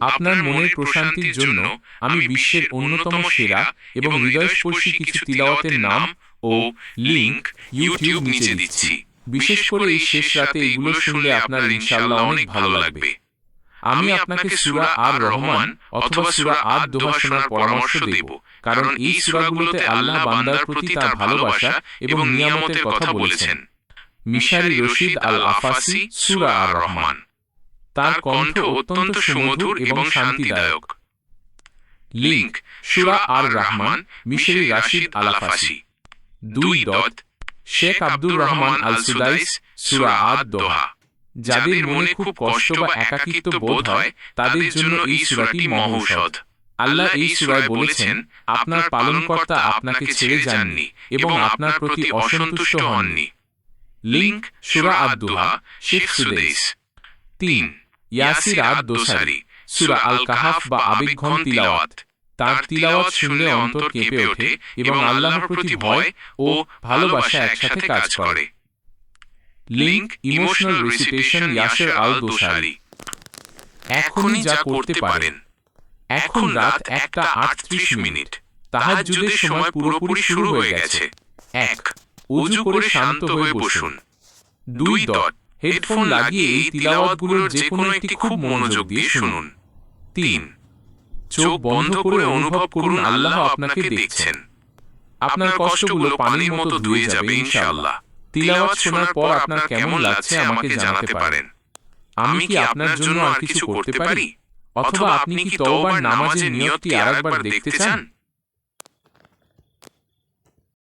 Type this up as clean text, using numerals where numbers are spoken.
আপনার মনের প্রশান্তির জন্য আমি বিশ্বের অন্যতম সেরা এবং হৃদয়স্পর্শী কিছু তিলাওয়াতের নাম ও লিংক ইউটিউব নিচে দিচ্ছি। বিশেষ করে এই শেষ রাতে এগুলো শুনলে আপনার ইনশাআল্লাহ অনেক ভালো লাগবে। আমি আপনাকে সূরা আর রহমান অথবা সূরা আদ দোহা শোনার পরামর্শ দেব, কারণ এই সূরাগুলোতে আল্লাহ বান্দার প্রতি তার ভালোবাসা এবং নিয়ামতের কথা বলেছেন। মিশারি রশিদ আল আফাসি, সূরা আর রহমান। তার কণ্ঠ অত্যন্ত সুমধুর এবং শান্তিদায়ক। লিংক সূরা আর রহমান, মিশারি রশিদ আল আফাসি। 2. শেখ আব্দুর রহমান আল সুদাইস, সূরা আদ দোহা। যাদের মনে খুব কষ্ট বা একাকিত্ব বোধ হয় তাদের জন্য এই সূরাটি মহৌষধ। আল্লাহ এই সূরায় বলেছেন, আপনার পালনকর্তা আপনাকে ছেড়ে যাননি এবং আপনার প্রতি অসন্তুষ্ট হননি। লিংক সূরা আদ দোহা, শেখ সুদাইস। 3. ইয়াসির আদ দোসারি, সূরা আল কাহাফ বা আবেগঘন তিলাওয়াত। তার তিলাওয়াত শুনলে অন্তর কেঁপে ওঠে এবং আল্লাহর প্রতি ভয় ও ভালোবাসা একসাথে কাজ করে। লিংক ইমোশনাল রিসিটেশন, ইয়াসির আল দোসারি। এখনই যা করতে পারেন। এখন রাত 1:38। তাহাজ্জুদের সময় পুরোপুরি শুরু হয়ে গেছে। 1. ওযু করে শান্ত হয়ে বসুন। 2. হেডফোন লাগিয়ে এই তিলাওয়াতগুলোর যে কোনো একটি খুব মনোযোগ দিয়ে শুনুন। 3. চোখ বন্ধ করে অনুভব করুন আল্লাহ আপনাকে দেখছেন। আপনার কষ্টগুলো পানির মতো ধুয়ে যাবে ইনশাআল্লাহ। তিলাওয়াত শোনার পর আপনার কেমন লাগছে আমাকে জানাতে পারেন। আমি কি আপনার জন্য আর কিছু করতে পারি? অথবা আপনি কি তওবার নামাজের নিয়তটি আরেকবার দেখতে চান?